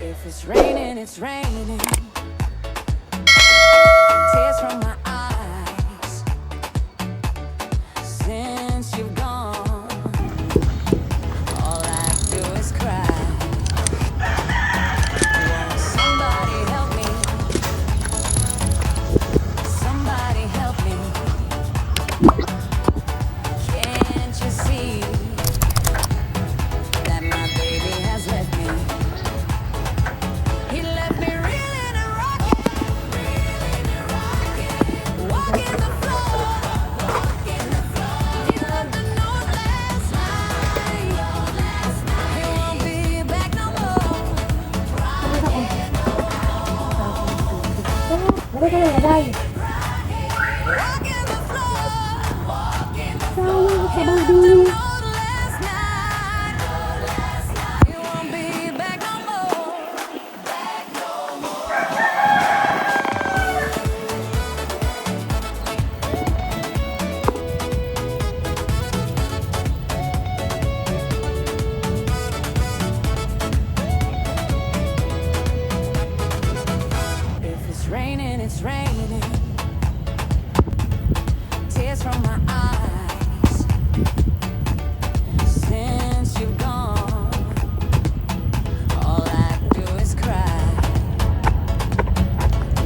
If it's raining, it's raining. Tears from my eyes. Since you've gone, all I do is cry. Won't somebody help me? Somebody help me. Can't you see that my baby has left me? He left me reeling and rocking, walking the floor. He left a note last night. He won't be back no more. Walking the floor. He left a note last night. He won't be back no more. If it's raining, it's raining. Tears from my eyes. Since you've gone, all I do is cry.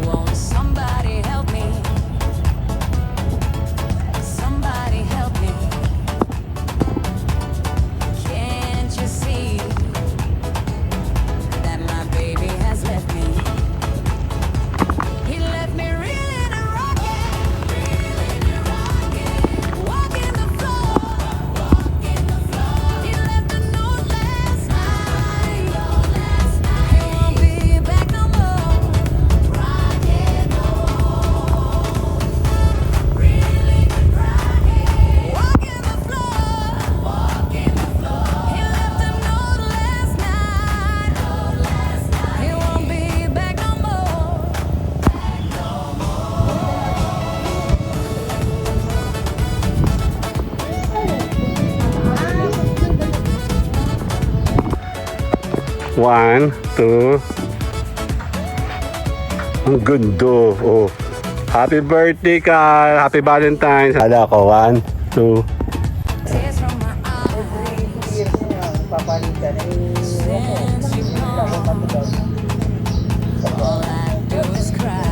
Won't somebody help me? Somebody help me. Can't you see that my baby has left me? He left me reeling and rocking, walking the floor. He left a note last night. He won't be back no more. Walking the floor. He left a note last night. He won't be back no more. One, two. Ang gundo. Oh. Happy birthday, Carl. Happy Valentine's. Hala ko. One, two. Tears from my eyes. Papalitan Since you've gone, all I do is cry.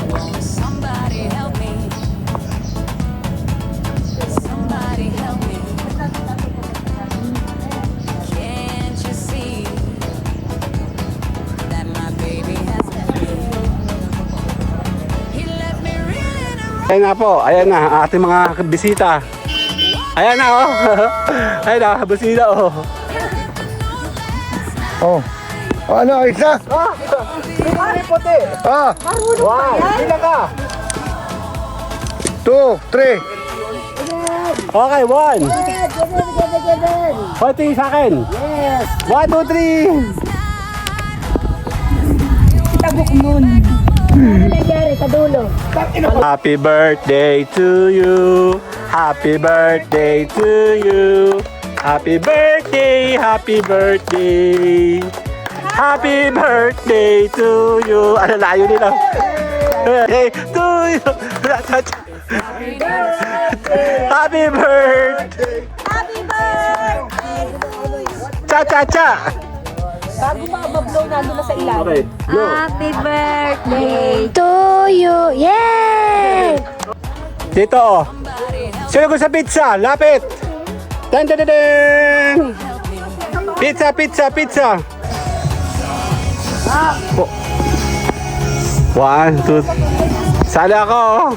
Won't somebody help me? Somebody help me. Can't you see that my baby has left me? He left me reeling and Ayan na po. Ayan na. Ang ating mga bisita. Ayan na, oh. Ayan na. Bisita, oh. Oh. Ano, isa? Puti. Ah, One. Sila ka. 2, 3. Okay, one. Pati sa akin. Yes! 1, 2, 3. Tabok nun. Ano nangyari sa dulo? Happy birthday to you. Happy birthday to you. Happy birthday, happy birthday. Happy birthday to you. Ano layo nila? Hey, to you. Happy birthday. Happy birthday! Cha cha cha. Bago makabablow, nandun na sa ilalim. Okay, go. Happy birthday to you! Yay! Dito oh. Sino ko sa pizza? Lapit. Dan dan dan dan. Pizza, pizza, pizza. Oh. 1, 2. Sali ako oh.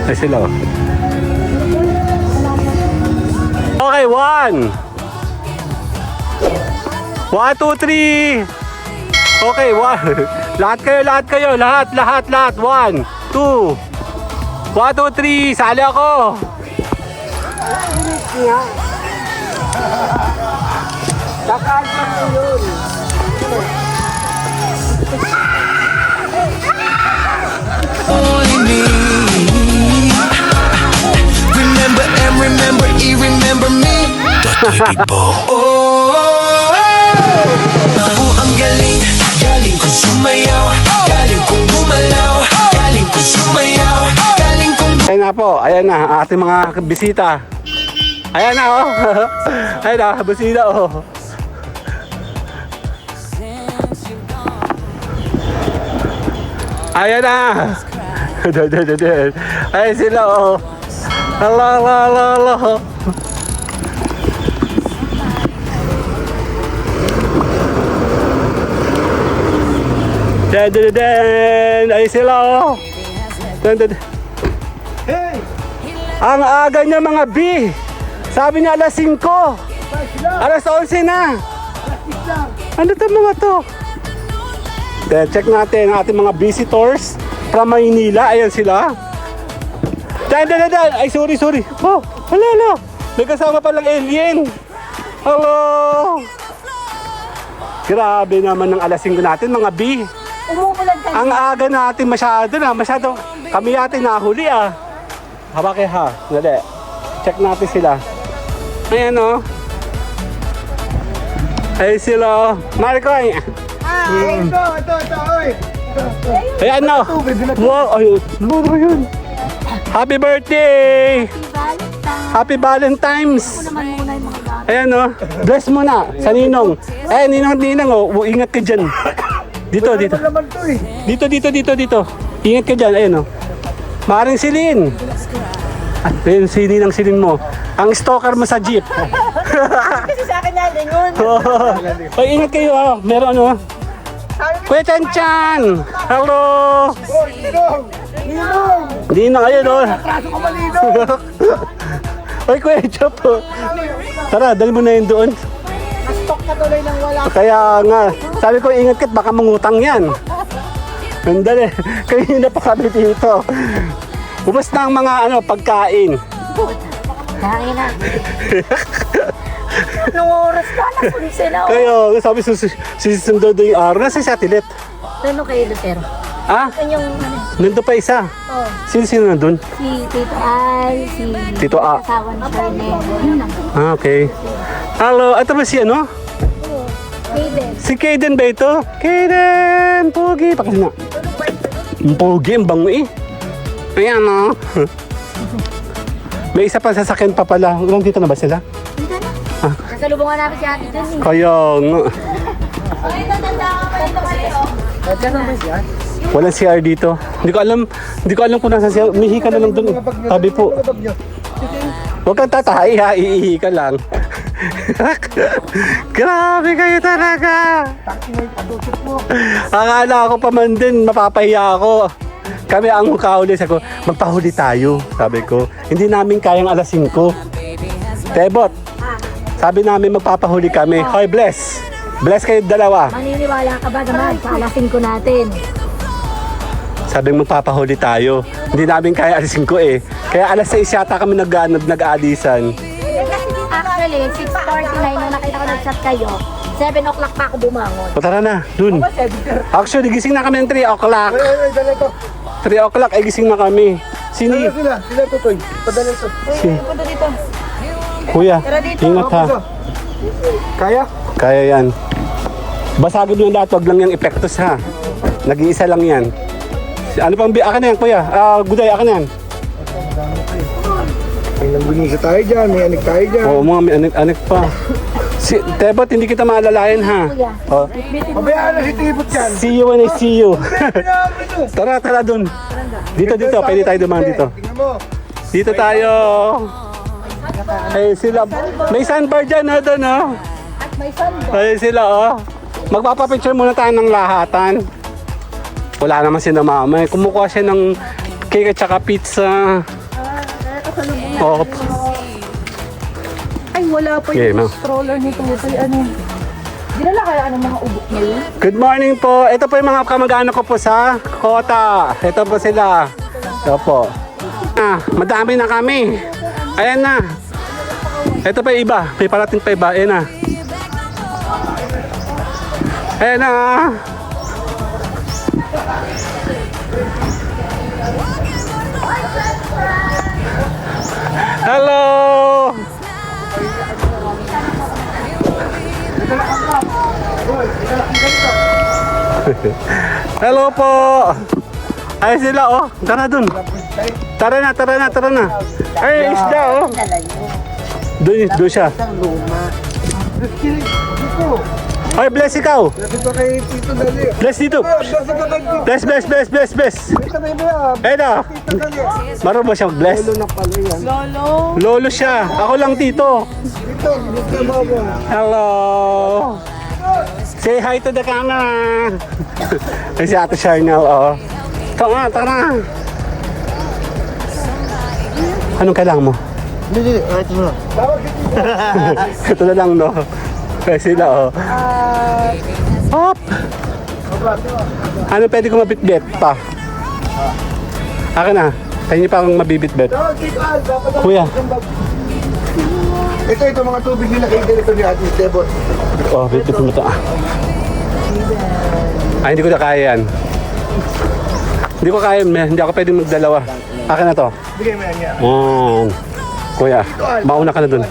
Ay sila oh. Okay, 1. 1, 2, 3. Okay, 1. Lahat kayo. Lahat. 1, 2. 1, 2, 3. Sali ako. Kakain pa mo yun. Only me. Remember and remember, remember me. Ang galing, galing ko sumayaw, galing kong gumalaw, galing ko sumayaw, galing kong Ayan na po, ayan na, ang ating mga bisita. Ayan na, oh. Ayan na, bisita, oh. Ayan na. Ayan sila, oh. Hello, hello, hello, hello. Ayan sila, oh. Hey! Ang aga niya mga B. Sabi niya alas 5. Alas 11 na. Ano to mga to? Then, check natin ang ating mga visitors from Maynila. Ayan sila. Dan. Ay, sorry. Oh, wala. May kasama palang alien. Hello. Grabe naman ng alas 5 natin mga B. Umuulan ka. Ang aga natin masyado. Kami yata nahuli ah. Habake ha. Dali. Check natin sila. Ayan o. Ay sila. Marikoy. Ito, oy! Ayan o. Wow. Ay, luro yun. Happy birthday. Happy Valentine's. Naman muna yung mga gamit. Ayan o. Bless mo na sa ninong. Eh, ninang o. Ingat ka dyan. Dito. Naman to eh. Dito. Ingat ka dyan. Ayan o. Maring silin. Ayun, silin ang silin mo. Ang stalker mo sa jeep. Kasi sa akin na lingon. Ay, ingat kayo ha. Meron ano. Kuya Chan. Hello. Oh, Ninong! Hindi na kayo no. Traso ka malinong! Ay, Kuya Chan po. Tara, dali mo na yun doon. Mastok ka tuloy ng wala. Kaya nga, sabi ko ingat ka, baka mangutang yan. Andali, kayo na pa kami dito. Ubus na ang mga pagkain. Kain na. Nung oras ka, nasun sila. Kaya, sabi susundo doon yung araw. Nasa satellite? Ano kayo, Lutero? Ah, Yan yung, nandun pa isa. oh, Sino nandun? si Tito Al, si Tito A. asawa ni Charlene. Yun lang. Ah, okay. Hello, ito ba si ano? Hayden. Si Kaden ba ito? Kaden! Pogi! Pakita nga. Ang pogi, ang bango eh. Ayan o. May isa pa sasakyan pa pala. Nandito na ba sila? Dito na. Kasalubungan namin si ate dyan eh. Kaya nga. Walang CR dito. Hindi ko alam kung nasa CR. Umihi ka na lang doon. Sabi po. Huwag kang tatahi ha. Iihi ka lang. Grabe kayo talaga. Akala ko pa man din. Mapapahiya ako. Kami ang kahuli. Sabi ko, magpahuli tayo. Sabi ko. Hindi namin kayang alas 5. Tebot. Sabi namin magpapahuli kami. Hoy, bless. Bless kayo dalawa. Maniniwala ka ba naman? Kaalasin ko natin. Sabi magpapahuli tayo. Hindi namin kaya alas 5 eh. Kaya alas 6 yata kami nag-aalisan. Actually, 6:49 nung nakita ko nag-chat kayo, 7 o'clock pa ako bumangon. O tara na, dun. Actually, gising na kami ng 3 o'clock. Ay, dala ito. 3 o'clock ay gising na kami. Sini? Sila tutoy. Padala ito. Punta dito. Kuya, ingat ha. Kaya? Kaya yan. Basagin mo yung lahat, wag lang yung epektos ha. Nag-iisa lang yan. Ano pang akin na yan, kuya? Guday, akin na yan. May nanggunisa tayo dyan, may anik tayo dyan. Oo, mga may anik pa. Tebot, hindi kita maalalayan ha. Oh. Pabayaan na si Tibot dyan. See you when I see you. Tara dun. Dito, pwede tayo dumaan dito. Tingnan mo. Dito tayo. Ay sila. May sandbar dyan ha, doon ha. At may sando. Ay sila oh. Magpapapicture muna tayo ng lahatan. Wala naman si na mama. Kumukuha siya ng cake at saka pizza. Oh. Ay, wala pa Okay, ma'am. stroller nito. Ay, ano? Dinala kaya ng mga ubok niyo? Good morning po. Ito po yung mga kamag-anak ko po sa Kota. Ito po sila. Ito po. Madami na kami. Ayan na. Ito pa yung iba. May parating pa iba. Ayan na. Ayan na. Hello. Hello po! Ay sila oh, tara dun. Tara na. Ay, isda oh. Doon siya. Ay, bless ikaw. Dito kay Tito Dali. Bless dito. Dito kay Tito. Bless. Dito may ba? Ayun na. Tito Dali. Marunong ba siya mag-bless? Na pala yan. Lolo siya. Ako lang tito. Dito baba. Hello. Say hi to the camera. Ay, si Ate Sharnel, oh. Tara. Anong kailangan mo? Hindi. Ito na. Ito na lang, no? Kaya sila, oh. Hop! Ano pwede ko mabitbit pa? Akin na. Kanya pa akong mabibitbit. Kuya. Ito mga tubig nila kay dito ni Ate Debot. Oh, bitbit mo ito. Ay, hindi ko na kaya yan. Hindi ko kaya, hindi ako pwedeng magdalawa. Akin na to. Bigay mo yan niya. Kuya, mauna ka na dun.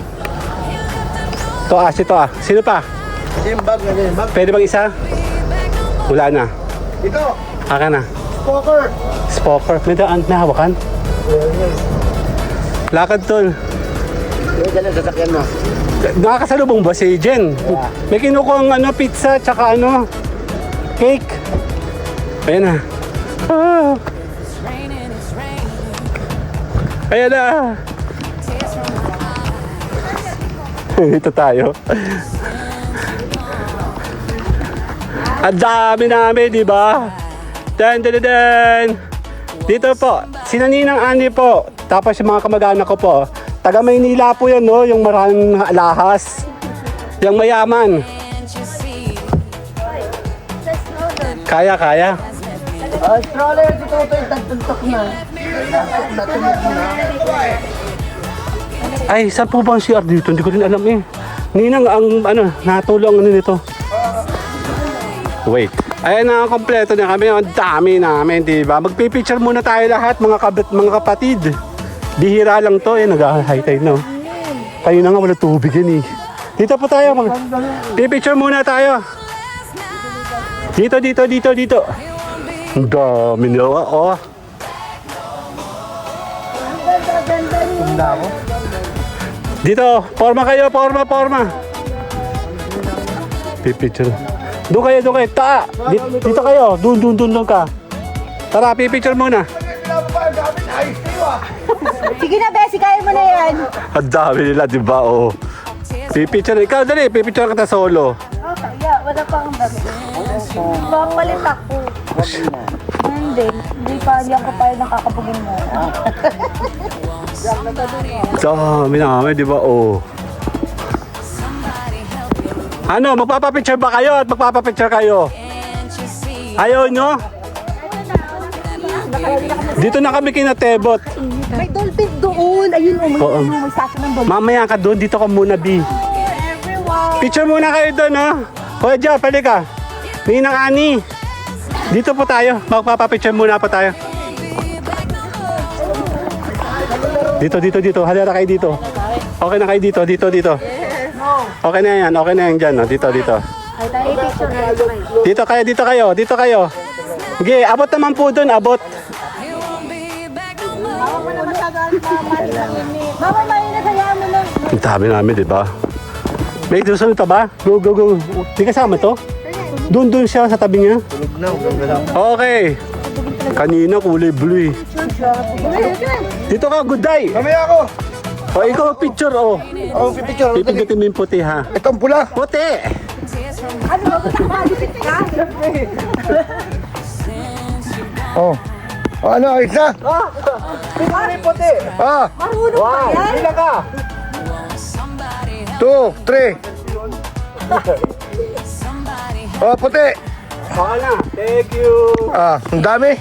Ito ah. Sino pa? Yung bag na yan. Bag. Pwede bang isa? Wala na. Ito. Akin na. Poker. Spoker. May daan na hawakan? Lakad tol. Yung dala sasakyan mo. Nakakasalubong ba si Jen? May kinukuha ng pizza tsaka cake. Ayan na. Ah. Ayan na. Ito tayo. Ang dami namin, di ba? Dan. Dito po, sinaninang Ani po. Tapos yung mga kamag-anak ko po. Taga Maynila po yan, no? Yung maraming alahas. Yung mayaman. Kaya. Stroller dito ito yung tagtuntok na. Ay, saan po ba ang CR dito? Hindi ko rin alam eh. Ninang, natulong nito. Wait. Ayan na, kompleto na kami. Ang dami namin, di ba? Magpipicture muna tayo lahat, mga kapatid. Bihira lang to eh, nag-high tide na. Kayo na nga, wala tubig yan eh. Dito po tayo, pipicture muna tayo. Dito. Ang dami nila, oh. Dito, forma kayo. Pipicture. Doon kayo. Dito kayo. Doon ka. Tara, pipicture muna. Sige na, Bessie, kaya mo na yan. Ang dami nila, di ba? Oh. Pipicture. Ikaw, dali. Pipicture kita solo. Kaya, wala pa akong dami. Papalit ako. Hindi ako pa nakakapagin mo. Dami namin, di ba? Oh. Ano, magpapapicture ba kayo at magpapapicture kayo? Ayaw nyo? Dito na kami kinatebot. May dolphin doon. Ayun o, Oo. may sasya ng dolphin. Mamaya ka doon, dito ka muna, B. Picture muna kayo doon, ha? Kuya Jar, pwede ka. Ninang Ani. Dito po tayo. Magpapapicture muna po tayo. Dito. Halera kayo dito. Okay na kayo dito. Okay na yan dyan. No? Dito. Ay, tayo picture na ito kayo. Dito kayo. Sige, abot naman po doon, abot. Mama, mainit, hayaan mo lang. Ang dami namin, di ba? May susunod ka ba? Go. Di kasama to? Doon siya sa tabi niya. Okay. Kanina kulay blue eh. Dito ka, good day. Mamaya ako. O, ikaw picture, oh. Oh, pipicture. Pipindutin mo yung puti, ha? Itong pula. Puti! Ano ba? Malipit ka? Oh. Ano, ayos na? Pipari Puti. Ah. Marunong ka yan? Pila ka. 2, 3. Oh, puti. Baka na. Thank you. Ah, ang dami.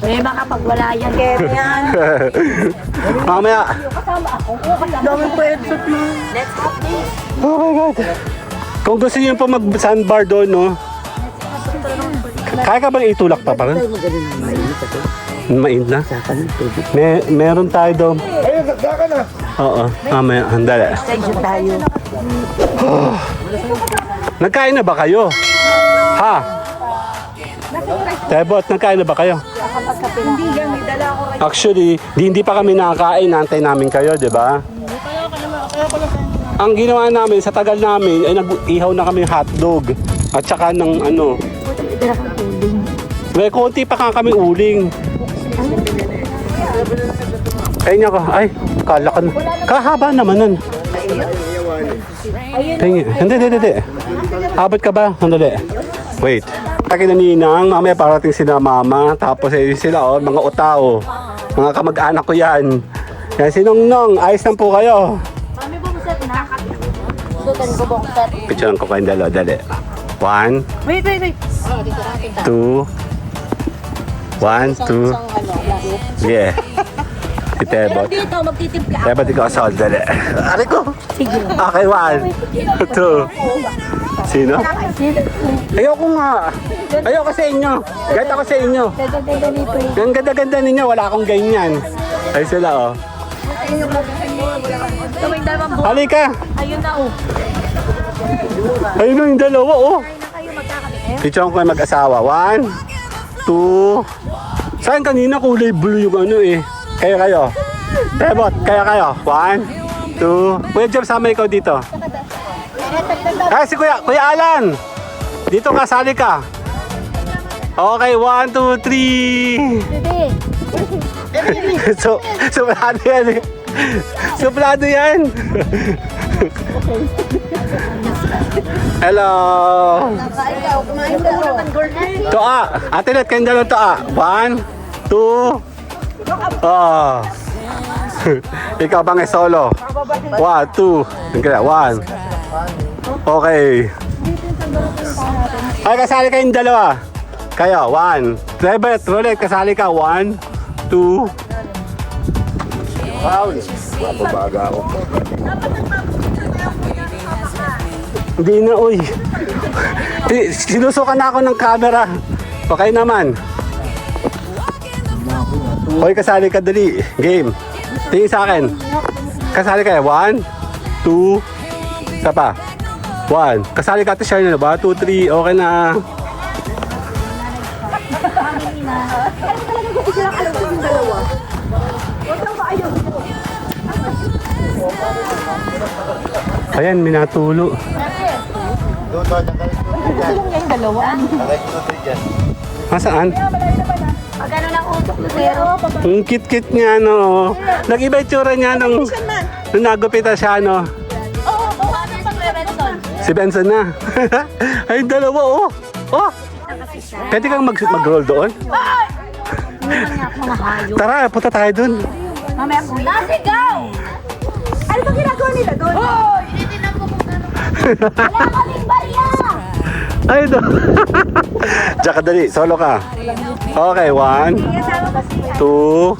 May makapagwala yan. Kaya yan. Mamaya. Kasama ako. Daming pwede. Let's have this. Oh my God. Kung gusto niyo po mag-sandbar doon, no? Kaya ka bang itulak pa parang? Mainit na? Meron tayo doon. Ayun, nagdaka na. Oo, mamaya. Handala. Tayo. Nagkain na ba kayo? Ha? Tebot, nagkain na ba kayo? Hindi yan, may dala ako. Actually, hindi pa kami nakakain. Nantay namin kayo, di ba? Ang ginawa namin, sa tagal namin, ay nag-ihaw na kami hotdog. At saka ng ano. May konti pa kami uling. Ayun ako. Ay, kala ka na. Kahaba naman nun. Hindi. Abot ka ba? Sandali. Wait. Akin na ninang, mamaya parating sila mama. Tapos sila, oh, mga utao. Mga kamag-anak ko yan. Yan, sinong-nong, ayos lang po kayo. Mami, buong set na. Sutan ko buong set. Picturean ko kayong dalawa, dali. 1, Wait. 2, 1, 2. Yeah. Si Tebot. Dito, magtitimpla. Tebot, ikaw asal, dali. Aray ko. Sige. Okay, 1, 2. Sino? Ayoko nga. Ayoko sa inyo. Ganda ko sa inyo. Ganda nito. Ang ganda-ganda ninyo, wala akong ganyan. Ay sila, oh. Kamay dalawang buong. Halika. Ayun na, oh. Ayun na yung dalawa, oh. Kain na kayo, magkakabit. Picture ko kayo mag-asawa. 1, 2. Saan kanina kulay blue yung ano eh? Kayo. Tebot, kayo. 1, 2. Kuya Jeff, sama ikaw dito. Ay, si Kuya Alan. Dito ka, sali ka. Okay, 1, 2, 3. Suplado yan eh. Suplado yan. Hello. Kumain ka naman, girl. Toa. Ate Let, kayong dalawa toa. 1, 2. Oh. Ikaw bang solo? 1, 2. Tingnan, 1. Okay. Ay, kasali kayong dalawa. Kayo, 1. Tebet, Rolet, kasali ka. 1, 2. Wow. Mapabaga ako. Hindi na, uy. Sinusukan na ako ng camera. Okay naman. Hoy, kasali ka, dali. Game. Tingin sa akin. Kasali kayo. 1, 2. Isa pa. 1. Kasali ka, ito share na ba? 2, 3. Okay na. Ayan, minatulo. Yung dalawa. Masaan? Magkano ng utok na pero? Ang kit-kit niya, no? Nag-iba yung tsura niya nung nagupita siya, no? Oo, buhanan pang Benson. Si Benson na. Ay, dalawa, oh. Oh. Pwede kang mag-roll doon? Mga hayop. Tara, punta tayo dun. Mamaya po. Nasigaw! Ano ba ginagawa nila doon? Hoy! Hindi na po kung gano'n. Wala kaming barya! Ay, do. Diyan ka dali, solo ka. Okay, 1, 2,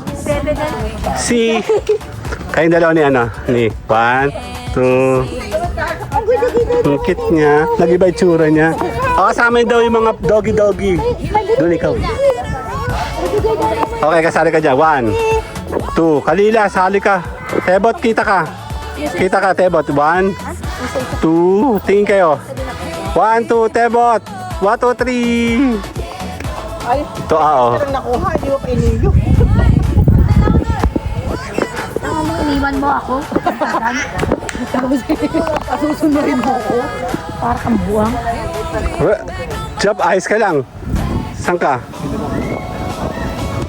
si. Kayong dalawa ni ano? Ni 1, 2. Ang cute niya. Nag-iba yung tsura niya. O, kasama daw yung mga doggy-doggy. Doon ikaw. Okay, kasali ka dyan. 1, 2. Kalila, sali ka. Tebot, kita ka. Kita ka, Tebot. 1, 2. Tingin kayo. 1, 2, Tebot. 1, 2, 3. Ito, oo. Nakuha, di mo pa iniyo. Iniwan mo ako. Kasusunod mo ako. Para kang buwang. Job, ayos ka lang. Saan ka?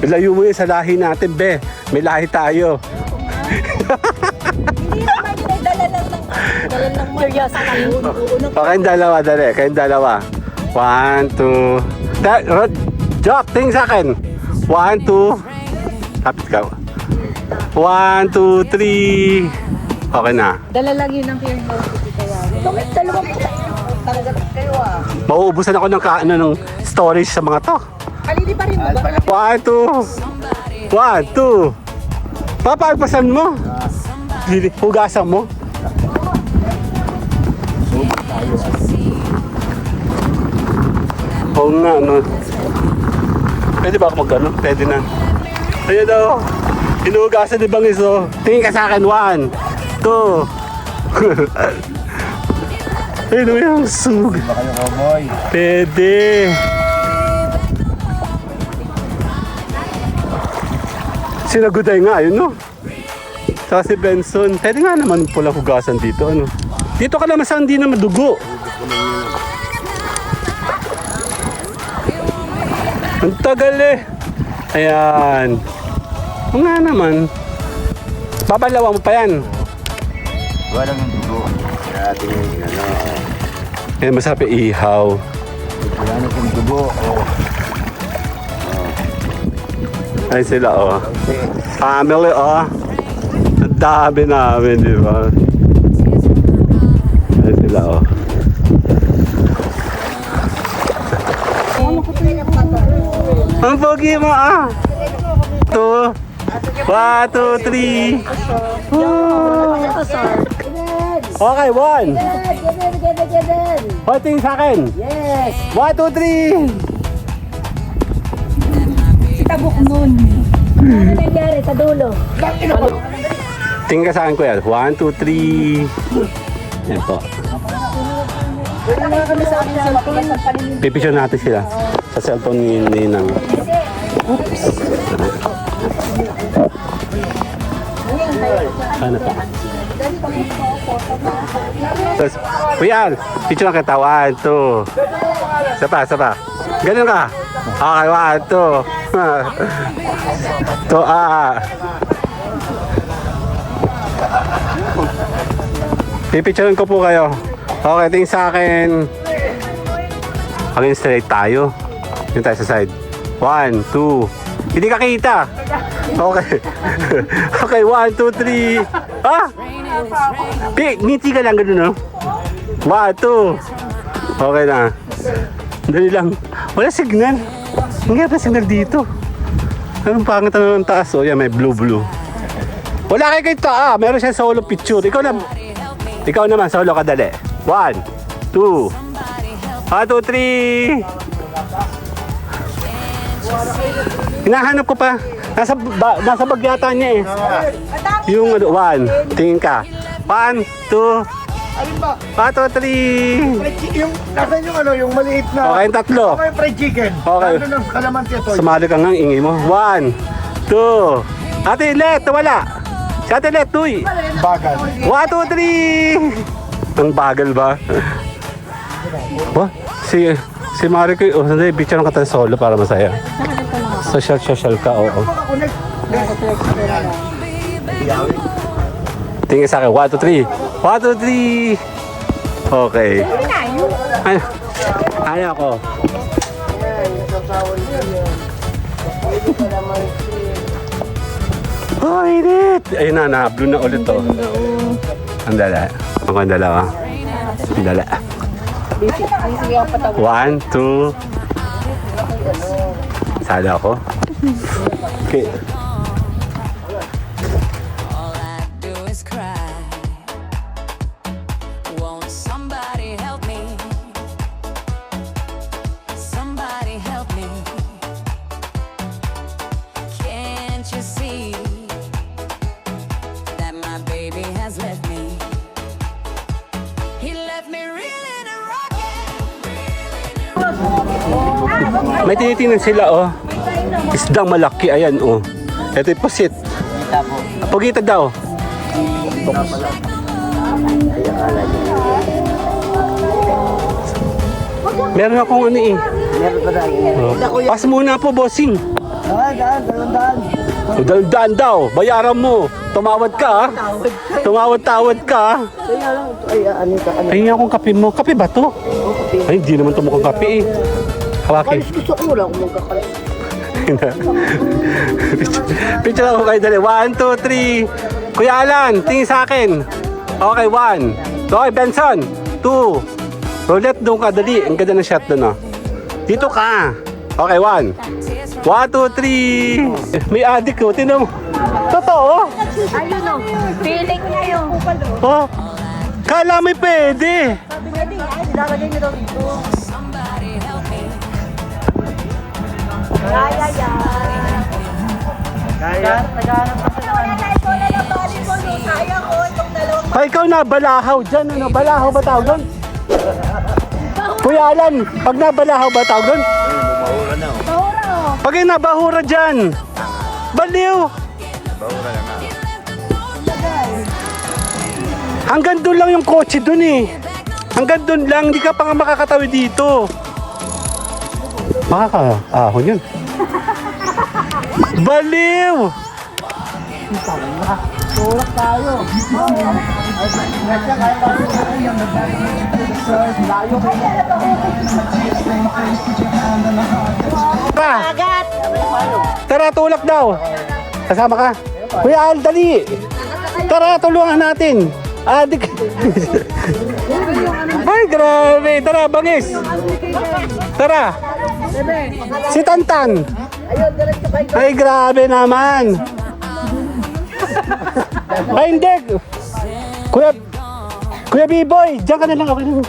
Layo mo yun sa lahi natin, be. May lahi tayo. Seryoso kayo. Kayong dalawa, dali. Kayong dalawa. 1, 2. Job, tingin sa akin. 1, 2. Tapit ka. 1, 2, 3. Okay na. Dala lang yun ang curiosity kaya. Bakit dalawang Talaga kayo ah. Mauubusan ako ng ng storage sa mga to. Alili pa rin mo ba? 1, 2. 1, 2. Papagpasan mo. Hugasan mo. Oo nga, no. Pwede ba ako mag-ano? Pwede na. Ayan o. Hinugasan ni Bangiso. Tingin ka sa akin. 1, 2. Ayun mo yung sug. Ba kayo, cowboy? Pwede. Sinaguday nga, yun no? Saka si Benson. Pwede nga naman pulang hugasan dito, ano? Dito ka naman sa hindi na madugo. Ang tagal eh. Ayan. O nga naman. Babalawa mo pa yan. Walang yung dugo. Kaya ating ano. Eh, masarap yung ihaw. Wala na yung dugo. Oh. Ay sila, oh. Family, oh. Ang dami namin, di ba? Ay sila, oh. Ang pogi mo, ah. 2, 1, 2, 3. Okay, 1. Holding sa akin. Yes! 1, 2, 3. Tabok nun. Ano nangyari sa dulo? Tingin ka sa akin, kuya. 1, 2, 3. Yan po. Wala kami sa akin sa cellphone. Pipicture natin sila sa cellphone ni Ninang. Ano pa? Tapos, kuya, picture lang kita. 1, 2. Isa pa. Ganun ka. Okay, 1, 2. To, Pipicturean ko po kayo. Okay, tingin sa akin. Maging straight tayo. Yung tayo sa side. 1, 2. Hindi ka kita. Okay. Okay, 1, 2, 3. Ah! Ngiti ka lang ganun, no? 1, 2. Okay na. Dali lang. Wala signal. Hindi pa signal dito. Anong pangit na ng taas? O yan, may blue. Wala kayo kita, meron siya solo picture. Ikaw naman, solo ka dali. 1, 2. 1, 2, 3. Hinahanap ko pa. Nasa bag yata niya eh. Yung 1. Tingin ka. 1, 2. Alin ba? 1, 2, 3. Yung, nasan yung ano, yung maliit na... Okay, yung tatlo. Okay, fried chicken. Okay. Ano ng kalamansi ito? Sumali ka nga, ingay mo. 1, 2. Ate Let, wala. Si Ate Let, tuy. Bagal. 1, 2, 3. Ang bagal ba? Oh, si Mariko, sandali, picture ng kata solo para masaya. Social ka, oo. Tingin sa akin, 1, 2, 3. 1, 2, 3. Okay. Ayaw ko. Oh, init! Ayun na, blue na ulit to. Ang dala. Ang dalawa. Ang dala. 1, 2. Sala ako. Okay. All I do is cry. Won't somebody help me? Somebody help me. Can't you see that my baby has left me? He left me reeling and rocking. May tinitingnan sila, oh. Isdang malaki, ayan, oh. Ito yung pusit. Pugita daw. Meron akong ano eh. Meron pa tayo. Oh. Pas muna po, bossing. Daan. Daan daw, bayaran mo. Tumawad ka, ha? Tumawad-tawad ka, ha? Kaya lang, ano ka, ano. Ayun akong kape mo. Kape ba to? Ay, hindi naman ito mukhang kape eh. Hawaki. Kalis gusto ko lang kung magkakalis. Picture ako kayo dali. 1, 2, 3. Kuya Alan, tingin sa akin. Okay, 1. Okay, Benson. 2. Roulette doon ka, dali. Ang ganda ng shot doon, oh. Dito ka. Okay, 1. 1, 2, 3. May adik, oh. Tinan mo. Totoo. Ayun o. Feeling niya yung kupalo. Oh. Kala may pwede. Sabi niya din, ay, lalagay niyo daw dito. Kaya yan. Kaya? Naghanap pa siya. Wala na ito na lang volleyball. Sayang ko itong dalawang. Ikaw na, balahaw dyan, ano? Balahaw ba tawag doon? Kuya Alan, pag nabalahaw ba tawag doon? Bahura na. Bahura oh. Pag yung nabahura dyan, baliw. Bahura na nga. Hanggang doon lang yung kotse doon eh. Hanggang doon lang, hindi ka pa nga makakatawid dito. Makakaahon yun. Baliw! Tulak tayo. Tara! Tara, tulak daw. Kasama ka? Kuya Al, dali. Tara, tulungan natin. Adik. Ay, grabe. Tara, bangis. Tara. Si Tantan. Ay, grabe naman. Ay, hindi. Kuya B-Boy, diyan ka na lang. Okay lang.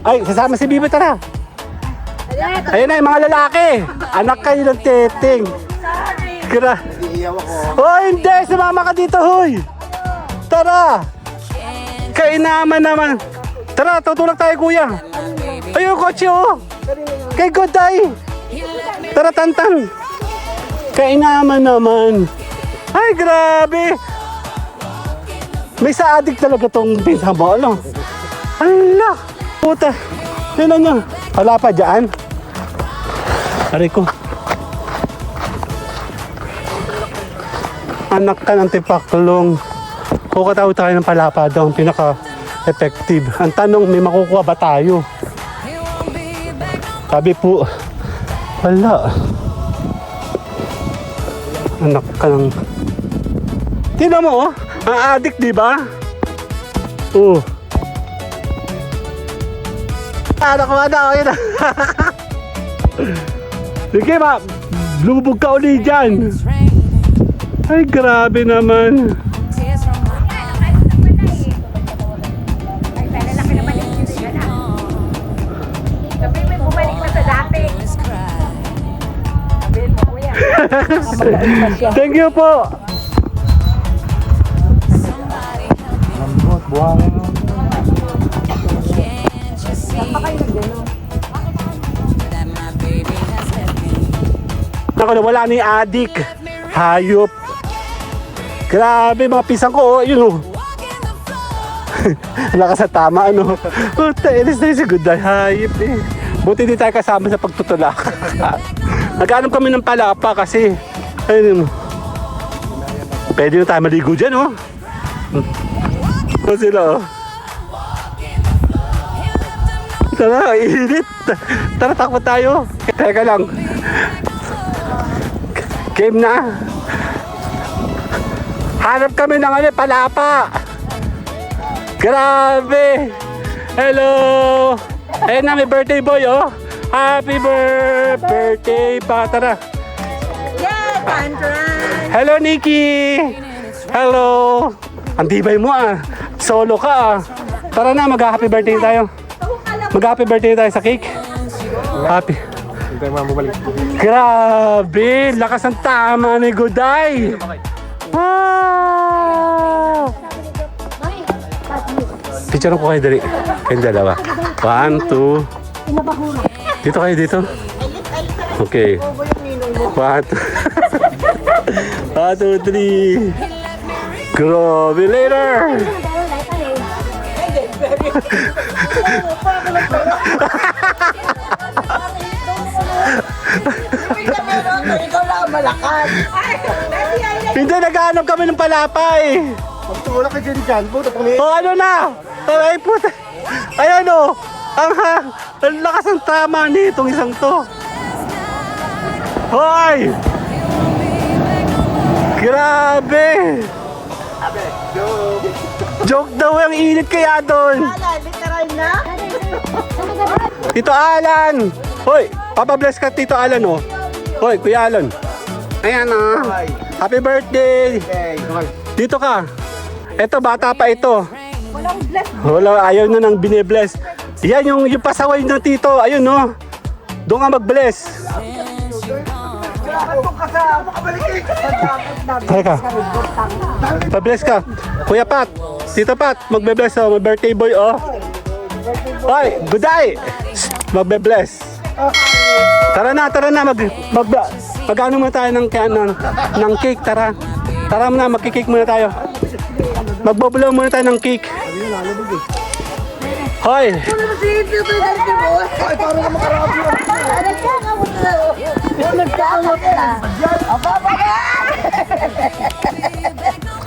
Ay, sasama si B-Boy, tara. Ayun na, yung mga lalaki. Anak kayo ng teting. Oh, hindi. Sumama ka dito, hoy. Tara. Kainaman naman. Tara, tutulak tayo, kuya. Ayun, kotse, oh. Kay Goday. Tara, Tantan. Kainaman naman. Ay, grabe. May saadik talaga tong pinsa mo, ano? Ala, puta. Tignan nyo. Wala pa dyan. Aray ko. Anak ka ng tipaklong. Kukataw tayo ng palapa daw ang pinaka-effective. Ang tanong, may makukuha ba tayo? Sabi po, wala. Anak ka ng... Tignan mo, oh. Ang adik, di ba? Oo. Anak ko na, okay na. Sige, ma. Lubog ka uli dyan. Ay, grabe naman. Thank you po. Ako na wala ni adik. Hayop. Grabe mga pisang ko, oh, yun oh. Lakas sa tama, ano. Puta, inis na yung si Goday. Hayop eh. Buti di tayo kasama sa pagtutulak. Nag-aanap kami ng palapa kasi ayun, pwede na tayo maligo dyan, oh. O sila, oh. Tara, init. Tara, takbo tayo. Teka lang. Game na. Hanap kami ng palapa. Grabe. Hello. Ayun na, may birthday boy, oh. Happy birthday pa. Tara. Yeah, Tantran. Hello, Nikki. Hello. Ang tibay mo, ah. Solo ka, ah. Tara na, mag-happy birthday tayo. Mag-happy birthday tayo sa cake. Happy. Grabe, lakas ng tama ni Goday. Wow. Picture ko kayo dali. Kayong dalawa. 1, 2. Dito kayo, dito. Okay. 1, 2. 1, 2, 3. Grabe, later. Ikaw lang ang malakas. Hindi, naghahanap kami ng palapa eh. Magtulak ka dyan. Puta kami. O ano na? Ay puta. Ayan o. Ang lakas ng tama nitong isang to. Hoy! Grabe! Joke daw ang init kaya doon. Literal na? Tito Alan! Hoy! Papabless ka Tito Alan oh. Hoy, Kuya Alan. Ayan ah. Happy birthday! Dito ka. Eto, bata pa ito. Wala, ayaw na nang binibless. Yan yung pasaway ng tito. Ayun no. Doon ka mag-bless. Teka. Pa-bless ka. Kuya Pat, Tito Pat, magbe-bless oh. May birthday boy oh. Hoy, good day! Magbe-bless. Tara na, mag-ano muna tayo ng cake, tara. Tara muna, magkikik muna tayo. Magboblow muna tayo ng cake. Hoy!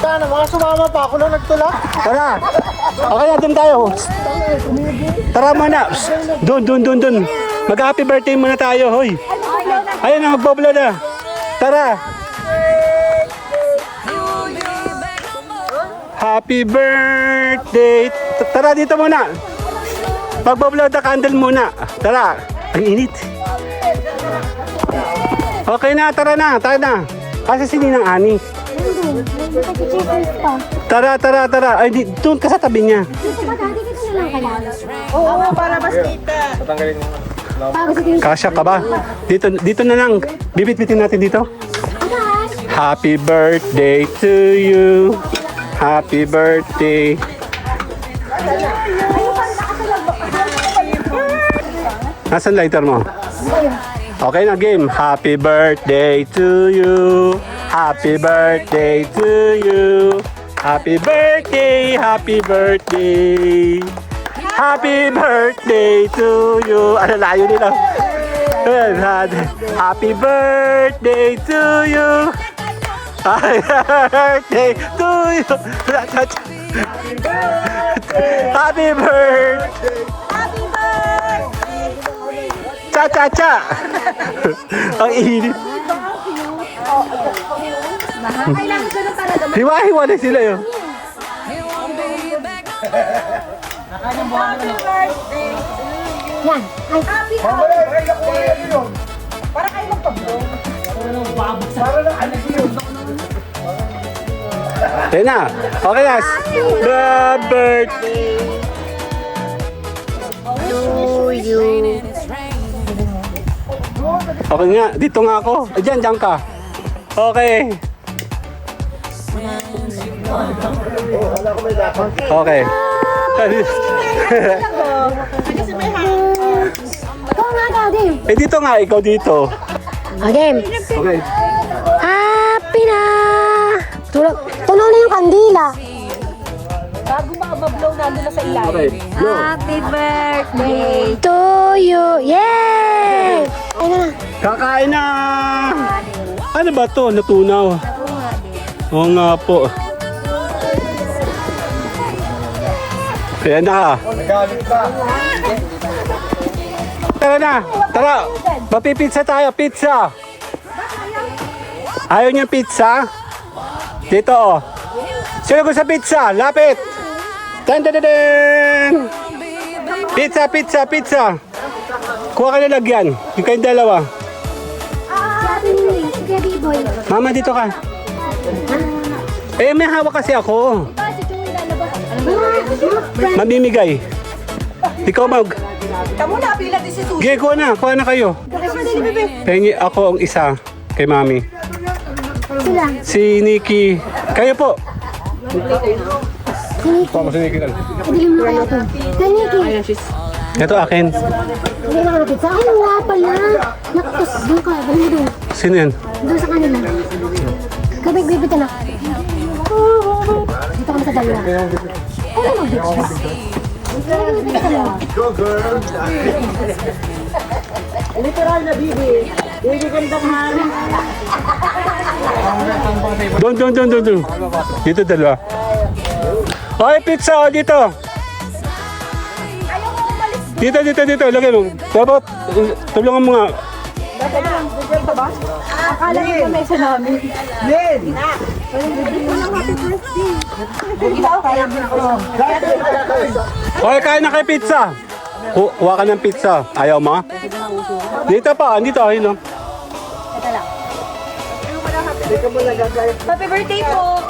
Sana, mga sumama pa ako lang nagtula. Tara! Okay na, dun tayo. Tara muna. Dun. Mag-happy birthday muna tayo, hoy. Ayun na, magboblow na. Tara! Happy birthday! Tara dito muna. Magboblow the candle muna. Tara. Ang init. Okay na, tara na. Kasi si Ninang Ani. Tara. Ay, doon ka sa tabi niya. Oo, para mas kita. Kasya ka ba? Dito na lang. Bibit-bitin natin dito. Happy birthday to you. Happy birthday. Nasaan lighter mo? Okay na game. Happy birthday to you. Happy birthday to you. Happy birthday. Happy birthday. Happy birthday to you. Ano layo nila? Happy birthday to you. Happy birthday to you. Happy birthday. Cha. Ang init. Kailangan ko na talaga. Hiwa-hiwa na sila yun. Yan. Ay, happy birthday. Para kayo magpablo. Ayun na. Okay na. The birthday. Okay nga. Dito nga ako. Diyan ka. Okay. Okay. Ikaw nga, Gadim. Dito nga. Ikaw dito. Gadim. Okay. Happy na! Tunaw na yung kandila. Bago makabablow na doon na sa ilalim. Okay. Go. Happy birthday to you! Yay! Ayun na. Kakain na! Ano ba to? Natunaw. Oo nga po. Ayan na. Tara na. Tara. Mapipizza tayo. Pizza. Ayaw niyo pizza? Dito oh. Sino gusto sa pizza? Lapit. Dan. Pizza. Kuha ka na lagyan. Yung kayong dalawa. Sige, B-boy. Mama, dito ka. May hawak kasi ako. Mamimigay. Ikaw Kamu na, pila din si Susi. Sige, kuha na kayo. Pengi ako ang isa kay Mami. Sila. Si Nikki. Kayo po. Tama si Nikki lang. Padilim mo kaya ito. Kay Nikki. Ito akin. Hindi na kalapit sa akin. Wala pala. Naktos. Doon ka. Dali mo doon. Sino yan? Doon sa kanila. Kabig, baby, na. Dito kami sa dalawa. Wala mag-bitches. Go girl! Literal na bibi. Bibi gandang hari. Doon. Dito dalawa. Hoy, pizza dito. Dito. Lagay mo. Dapat, tulungan mo nga. Akala ko may isa namin. Lin! Hoy, kain na kay pizza. Kuha ka ng pizza. Ayaw mo? Dito pa. Dito. Ayun. Happy birthday po!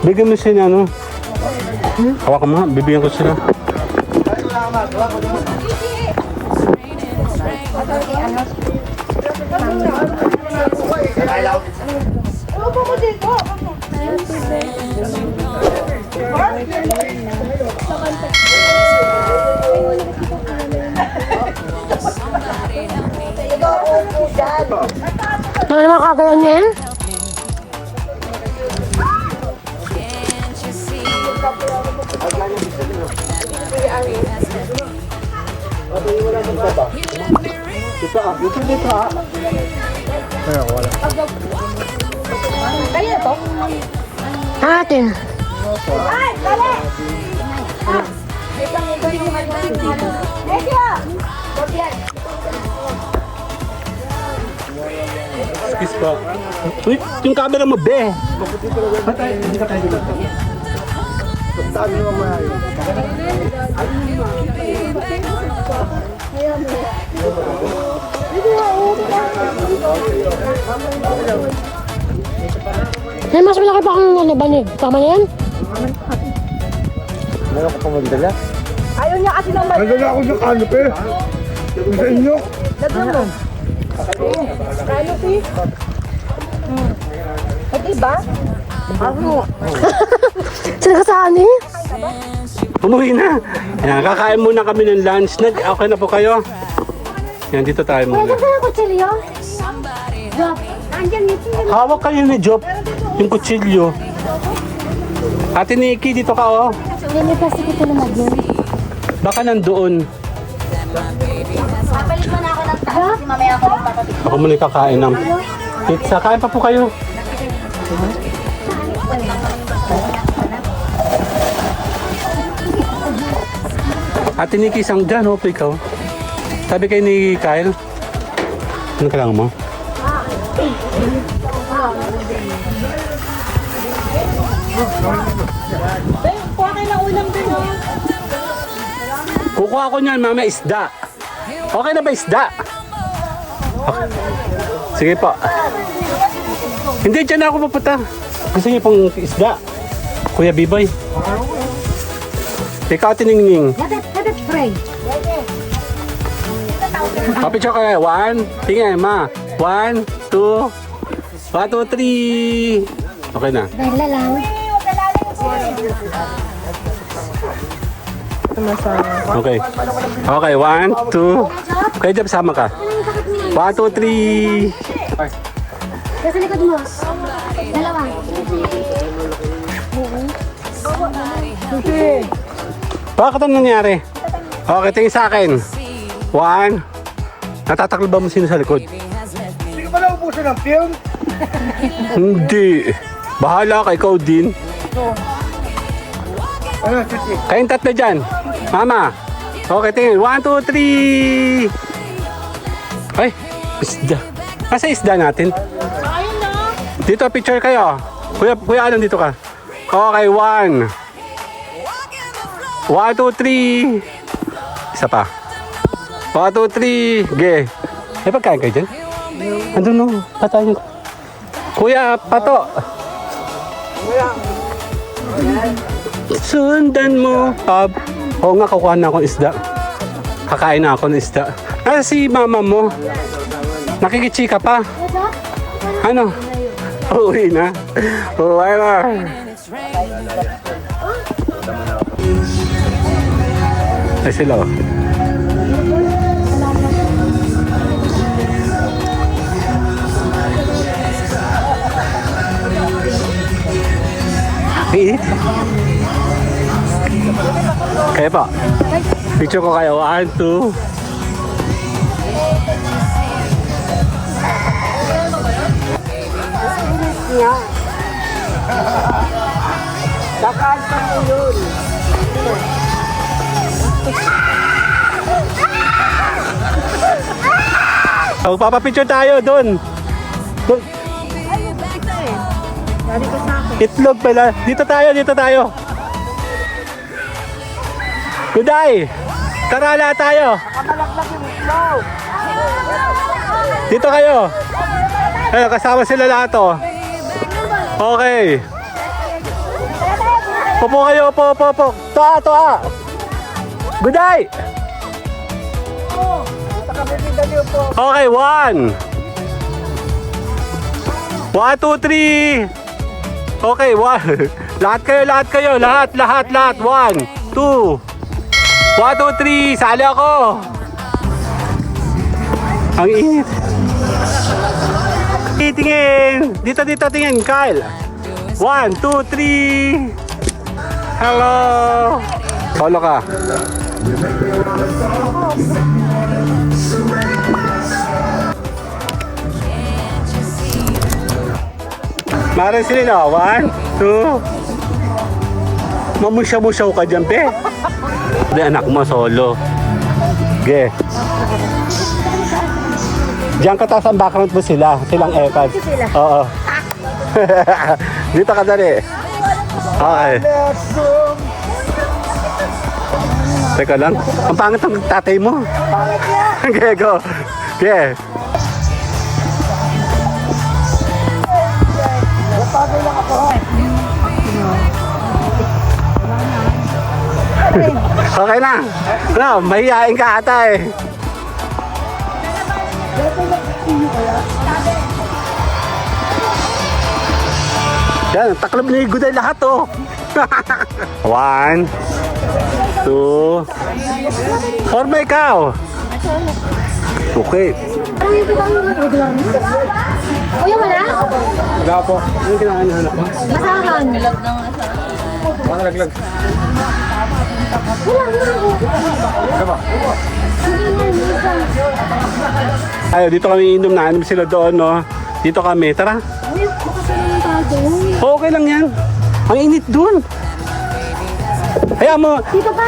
Bigyan mo sila, ano? Hawak mo nga. Bibigyan ko sila. Ano naman kagayan yan? Can't you see? Atin. Excuse po. Uy, yung camera mo, be. Ba't tayo? Hindi ka tayo dito. May mas malaki pa kang nanabanig. Tama na yan? Ayaw niya kasi ng Nagdala ako sa canopy. Yung sa inyo. canopy. At iba? Sino ka saan eh? Umuwi na. Yan, kakain muna kami ng lunch. Okay na po kayo? Yan, dito tayo muna. Pwede ka kutsilyo? Job. Andyan yung Hawak kayo ni Job. Yung kutsilyo. Ate Nikki, dito ka oh. May plastic ito na magyan. Baka nandoon. Papalit mo na ako ng taas kasi mamaya ako magpapalit. Ako muna yung kakain ng pizza. Kain pa po kayo. Ate Nikki, isang dyan, oh, ikaw. Sabi kay ni Kyle. Ano kailangan mo? Kuha kayo ng ulam dun, oh. Kukuha ko niyan, mama, isda. Okay na ba isda? Okay. Sige po. Hindi, dyan na ako pupunta. Gusto niyo pong isda? Kuya Biboy. Ikaw, tiningning. Let it pray. Papicture kayo. 1. Tingnan, ma. 1, 2. 1, 2, 3. Okay na. Dahil lang. Okay. Okay, 1, 2. Kaya Jab, sama ka. 1, 2, 3. Kasi likod mo. Dalawa. Bakit ano nangyari? Okay, tingin sa akin. 1. Natatakal ba mo sino sa likod? Hindi ka ba naubusan ng film? Hindi. Bahala ka, ikaw din. Ano, Chuchi? Kayong tatlo dyan. Mama. Okay, tingin. 1, 2, 3. Ay, isda. Nasa isda natin. Dito, picture kayo. Kuya, anong dito ka? Okay, 1. 1, 2, 3. Isa pa. 1, 2, 3. Ge. May pagkain kayo dyan? Andun no. Patayin ko. Kuya, pato. Sundan mo. Oo nga, kukuha na akong isda. Kakain na ako ng isda. Nasa si mama mo. Nakikichika pa. Ano? Uwi na. Uwi na. Ay sila oh. Kaya pa. Picture ko kayo. 1, 2. Saan pa mo yun? Oh, papapicture tayo doon. Itlog pala. Dito tayo. Good day. Tarala tayo. Dito kayo. Ayun, kasama sila lahat oh. Okay. Popo kayo, popo. Toa. Good day. Okay, 1. 1, 2, 3. Okay, one. Lahat kayo. Lahat. 1, 2. 1, 2, 3. Sali ako. Ang init. Tingin. Dito, tingin. Kyle. 1, 2, 3. Hello. Solo ka. Marin sila, 1, 2. Mamusyaw-musyaw ka dyan, pe. Hindi, anak mo, solo. Okay. Diyan ka taas ang background mo sila. Silang epad. Oo. Dito ka dali. Okay. Teka lang. Ang pangit ang tatay mo. Okay, go. Okay. Okay na. Ano, mahihain ka ata eh. Yan, taklob ni Guday lahat oh. 1, 2. Forma ikaw. Okay. Kuya, wala? Wala po. Ano kinakahanap mo? Masahan. Malaglag. Ayo, dito kami inom na. Inom sila doon, no? Dito kami. Tara. Uy, bukas na yung tato. Okay lang yan. Ang init doon. Hayaan mo. Dito pa.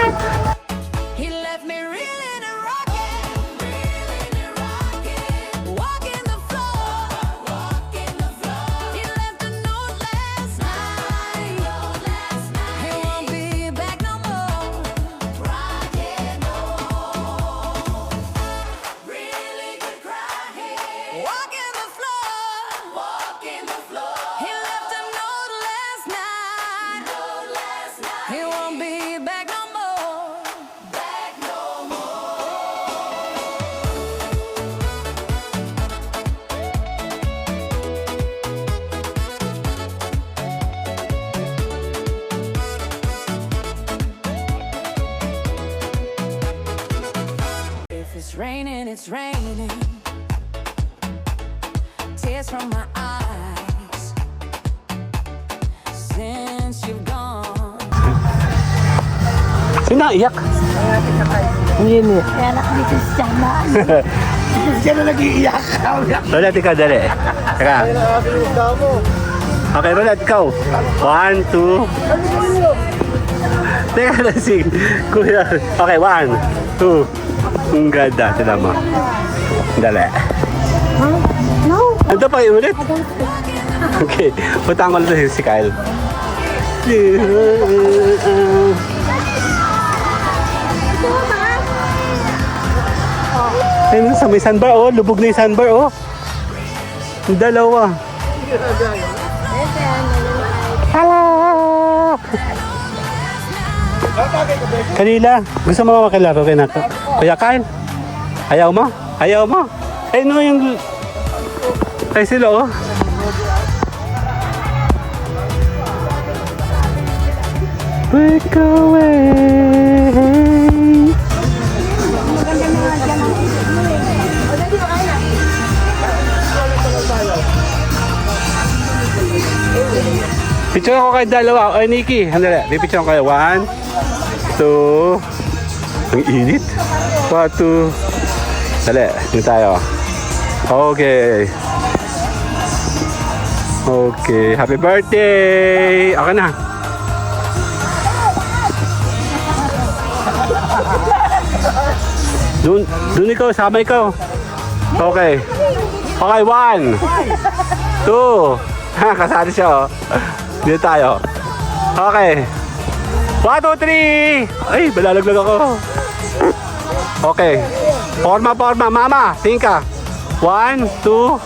He left me reeling and rocking, walking the floor. He left a note last night. He won't be back no more. Really could cry. Walking the floor. He left a note last night. He won't be back no more. If it's raining, it's raining. Tears from my eyes. Since you've gone. Sino iyak? Kaya nakadito sa tiyamaan. Siya na nag-iiyak. Rolet, ikaw dali. Teka. Okay, Rolet, ikaw. 1, 2. Teka na si Kuya. Okay, 1, 2. Ang ganda. Tila mo. Dali. No. Ito pa ulit. Okay. Puntaan ko lang si Kyle. Ayun sa may sandbar, oh. Lubog na yung sandbar, oh. Yung dalawa. Hello! Kanila, gusto mo makilaro kay Nato? Kuya Kyle? Ayaw mo? Ayaw mo? Ay, no, yung... Ay, sila, oh. Break away. Picture ako kayo dalawa. Ay, Nikki. Handali. Pipicture ko kayo. 1, 2. Ang init. 1, 2. Dali. Dito tayo. Okay. Okay. Happy birthday! Okay na. Doon ikaw. Sama ikaw. Okay. Okay. 1, 2. Ha, kasali siya, oh. Dito tayo. Okay. 1, 2, 3. Ay, balalaglag ako. Okay. Forma. Mama, tingka. 1, 2.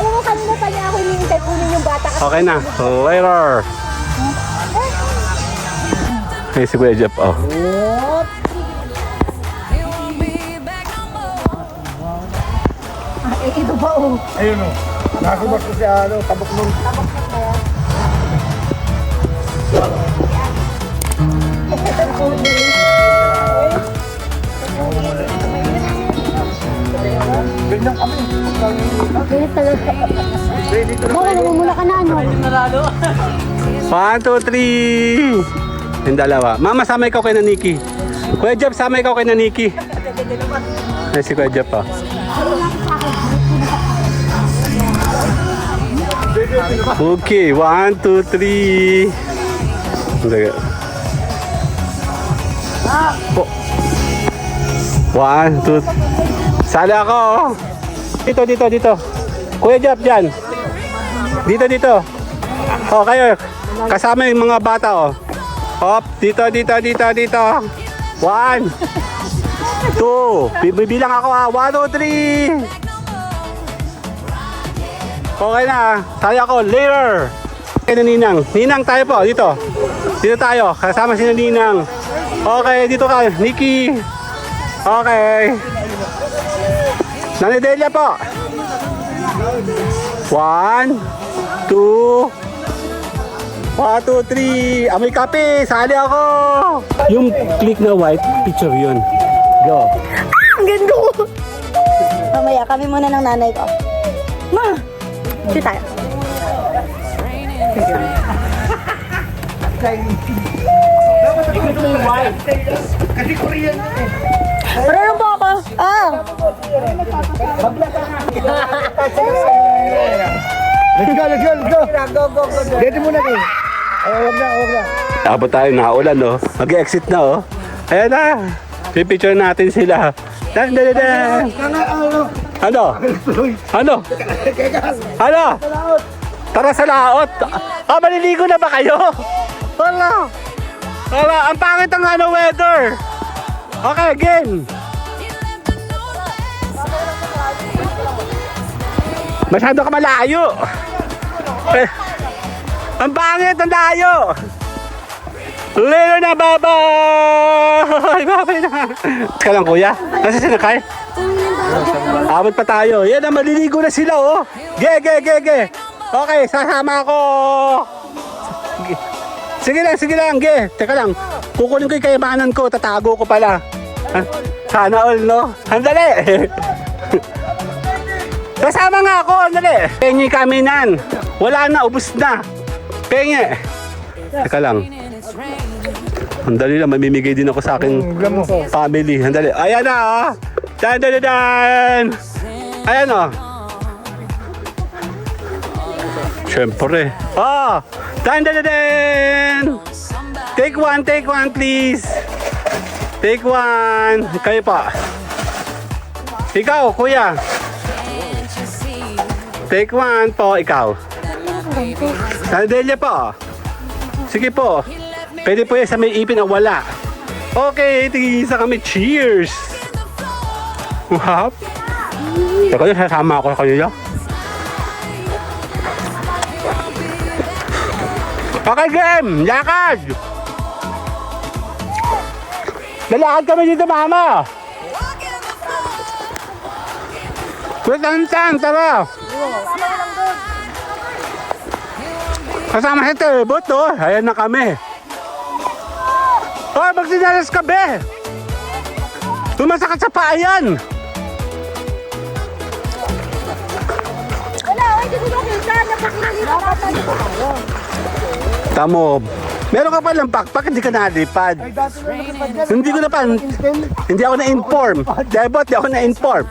Alam mo, kanina pa niya ako hinihintay kunin yung bata kasi Okay na. So, later. Hey, si Kuya Jeff, oh. He won't be back no more. Ito ba oh? Ayun o. Nakabas ko si tabak nung. talaga. Baka namumula ka na ano. 1, 2, 3. Yung dalawa. Mama, sama ikaw kay na Nikki. Kuya Jeff, sama ikaw kay na Nikki. Ay, si Kuya Jeff pa. Okay, 1, 2, 3. Sige. 1, 2. Sali ako. Oh. Dito. Kuya Jeff, dyan. Dito. Oh, kayo. Kasama yung mga bata, oh. Hop, dito. 1, 2. Bibilang ako, ha. 1, 2, 3. Okay na. Sali ako. Later. Okay na, Ninang. Ninang, tayo po. Dito. Dito tayo. Kasama si Ninang. Okay, dito ka. Nikki. Okay. Nanay Delia po. 1, 2. 1, 2, 3. Amoy kape. Sali ako. Yung click na white, picture yun. Go. Ang ganda ko. Mamaya, kami muna ng nanay ko. Ma! Dito tayo. Kasi Korean yun eh. Marunong po ako. Let's go. Dito muna kayo. Huwag na. Abot tayo, nakaulan, no? Mag-exit na, oh. Ayan na. Pipicture natin sila. Dan. Ano? Tara sa laot. Maliligo na ba kayo? Wala. Ang pangit ang weather. Okay, again. Masyado ka malayo. Ang pangit, ang layo. Later na, bye-bye! Bye-bye na. Teka lang, kuya. Nasa sinakay? Abot pa tayo. Yan na, maliligo na sila, oh. Ge. Okay, sasama ako. Sige lang, ge. Teka lang. Kukunin ko yung kayamanan ko. Tatago ko pala. Sana all, no? Andali. Kasama nga ako, andali. Pengi kami nan. Wala na, ubus na. Pengi. Teka lang. Andali lang, mamimigay din ako sa aking family. Andali. Ayan na, oh. Dan. Ayan, oh. Siyempre. Oh. Dan. Take one, please. Take one. Kayo pa. Ikaw, kuya. Take one po, ikaw. Sandelia po. Sige po. Pwede po yan sa may ipin o wala. Okay, tigisa kami. Cheers! Hop. Teka nyo, sasama ako kayo nyo. Okay, game! Lakad! Lalakad kami dito, mama! Kuya-tan, tara! Kasama si Terbot, oh. Ayan na kami. Oh, magsinyalas ka, be! Tumasakat sa paa yan! Wala, hindi ko makita. Napakilita tayo. Tamo, meron ka palang backpack, hindi ka nalipad. Hindi ko na hindi ako na-inform. Debot, hindi ako na-inform.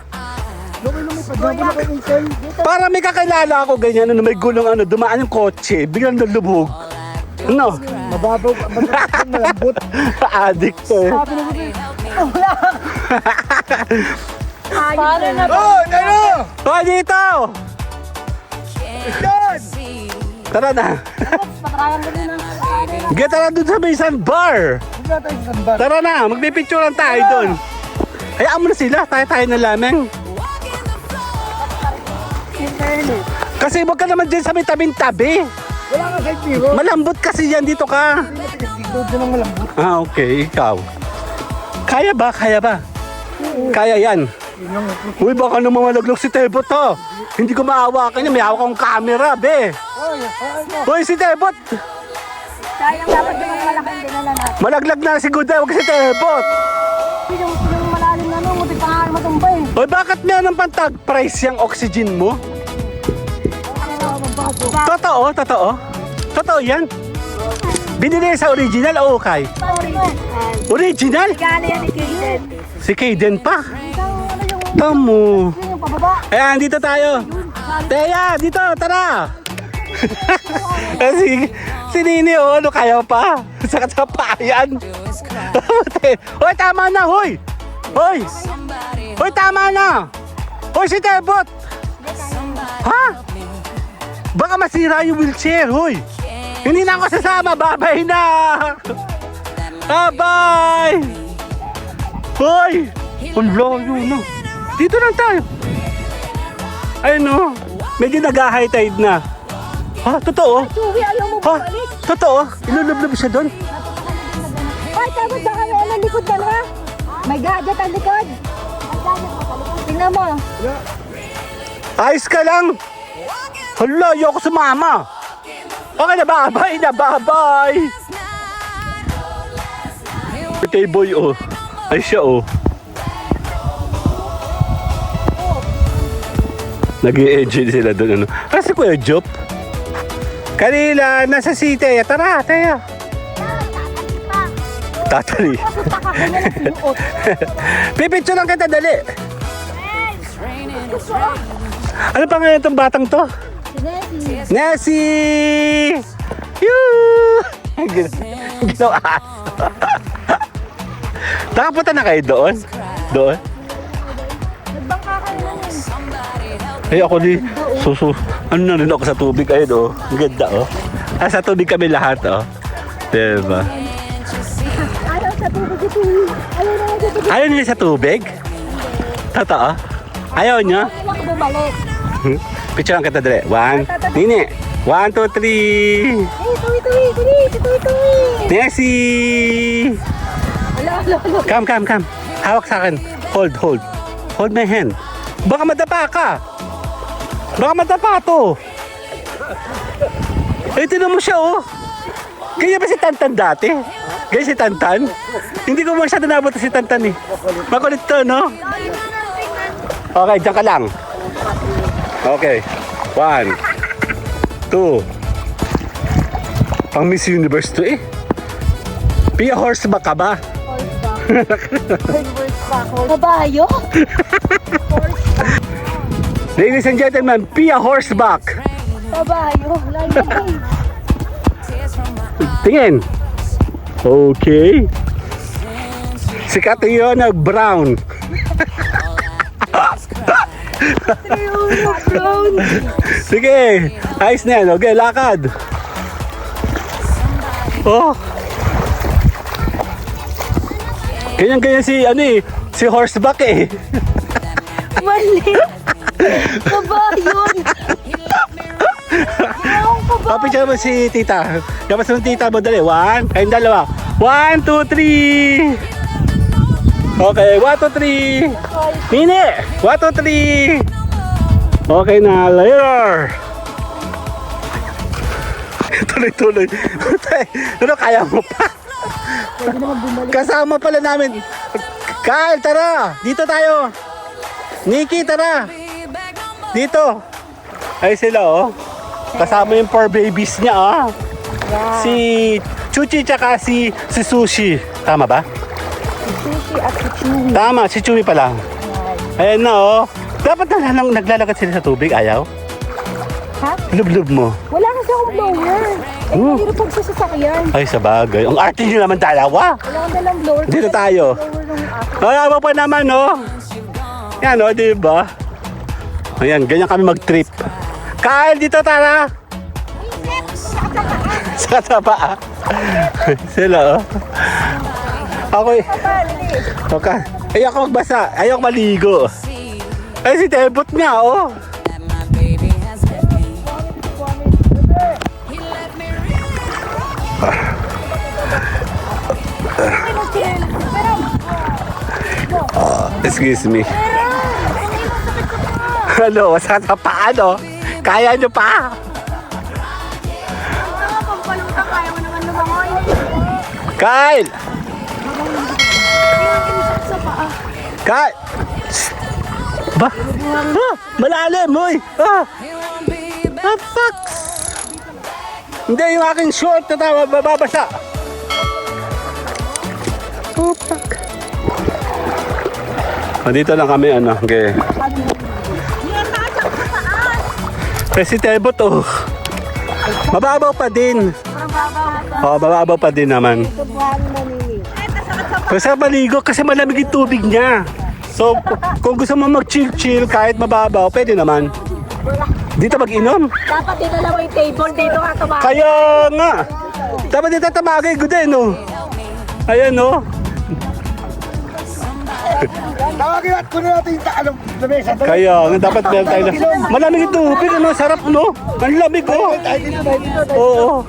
Para may kakilala ako ganyan, may gulong dumaan yung kotse, biglang nalubog. Ano? Mababaw, malambot. Addict to eh. Paano na ba? Oh, ano? Oh, dito! Tara na. Patrayan ko din na. Get tara dun sa may isang bar. Tara na, magpipicturean tayo dun. Hayaan mo na sila, tayo na lamang. Kasi wag ka naman dyan sa may tabing-tabi. Wala ka side mirror. Malambot kasi yan, dito ka. Dito ng malambot. Ah, okay, ikaw. Kaya ba? Kaya yan. Uy, baka naman malaglag si Tebot to. Hindi ko maawakan niya, may hawak akong camera, be. Uy, si Tebot. Sayang dapat yung malaking dinala natin. Malaglag na si Guday, huwag si Tebot. Yung malalim na nung, muti pa nga matumbay. Uy, bakit meron pang tag price yung oxygen mo? Totoo, totoo. Totoo yan. Binili sa original o ukay? Original? Gana yan ni Kaden. Si Kaden pa. Ano yung Tamo. yung pababa? Ayan, dito tayo. Teya, dito, tara. si Nini, oh, ano kaya pa? Sa katapayan. Hoy, tama na, hoy. Hoy. Hoy, tama na. Hoy, si Tebot. Ha? Baka masira yung wheelchair, hoy. Hindi na ako sasama, babay na. Bye. Hoy. Ang layo na. Dito lang tayo. Ayun, no. Medyo nag-high tide na. Ha? Totoo? Chewy, ayaw mo Ha? bumalik. Totoo? Ilulublob siya doon? Ay, tapos baka may likod ka na. May gadget ang likod. Tingnan mo. Ayos ka lang. Hala, ayoko sumama. Okay na, babay na, babay. Kay boy, oh. Ay siya, oh. Nag-i-enjoy sila doon, ano. Kasi Kuya Jop. Kanila, nasa si Teya. Tara, Teya. Tatali. Pipicture lang kita, dali. Ano pa ngayon itong batang to? Nessie! Yoo! Ginawa. Nakapunta na kayo doon? Doon? Nagbangka ka na yun. Ay, ako di, ano na rin ako sa tubig, ayun, oh. Ang ganda, oh. Ah, sa tubig kami lahat, oh. Diba? Ayaw sa tubig ito. Ayaw na sa tubig. Ayaw niyo sa tubig? Totoo? Ayaw niyo? Ayaw ko bumalik. Picture lang kita, dali. 1, Nini. 1, 2, 3. Ito. Nessie! Ala. Come. Hawak sa akin. Hold. Hold my hand. Baka madapa ka. Baka madapa to. Eh, tinan mo siya, oh. Kaya ba si Tantan dati? Kaya si Tantan? Hindi ko masyado nabot si Tantan, eh. Makulit to, no? Okay, dyan ka lang. Okay. 1, 2. Pang Miss Universe to, eh. Pia horseback ka ba? Kabayo? Ladies and gentlemen, Pia horseback. Kabayo? Lagi. Tingin. Okay. Si Catriona Brown. Sige. Ayos na yan. Okay, lakad. Oh. Ganyan si horseback, eh. Mali. Kabayo. Papicture mo si tita. Dapat sa tita mo, dali. 1, kayong dalawa. 1, 2, 3. Okay, 1, 2, 3. Nini! 1, 2, 3. Okay na, later. Tuloy. Ano, kaya mo pa? Kasama pala namin. Kyle, tara. Dito tayo. Nikki, tara. Dito. Ay sila, oh. Kasama yung 4 babies niya, ah. Si Chuchi tsaka si Sushi. Tama ba? Sushi at si Chewy. Tama, si Chewy pala. Ayan na, oh. Dapat na naglalakad sila sa tubig, ayaw? Ha? Lub-lub mo. Wala kasi akong blower. Eh, mahirap pag sa sasakyan. Ay, sa bagay. Ang arte nyo naman dalawa. Wala akong dalang blower. Dito tayo. Blower ng akin. Kaya mo pa naman, oh. Yan, oh, diba? Ayan, ganyan kami mag-trip. Kyle, dito tara. Sa tapa. Sila, oh. Ako, okay. Ayoko magbasa. Ayoko maligo. Ay, si Tebot nga, oh. Excuse me. Ano, masakit sa paa, no? Kaya nyo pa? Pampalutan, kaya mo naman lumangoy. Kyle! Sa paa. Kyle! Ba? Ah, malalim, boy! Ah! Ah, fuck! Hindi, yung aking short na tama, babasa. Oh, fuck. Dito lang kami, ano, okay. Presitebo to. Mababaw pa din. Oo, mababaw pa din naman. Pero sa maligo kasi malamig yung tubig niya. So, kung gusto mo mag-chill-chill kahit mababaw, pwede naman. Dito mag-inom. Dapat dinala mo yung table dito ka tumakas. Kaya nga. Dapat dito tamagay ko din, no? Ayan, no? Tawagin at kunin natin yung ano, lamesa. Kaya nga, dapat meron tayo na. Malamig yung tubig, ano? Sarap, no? Ang lamig, oh. Oo.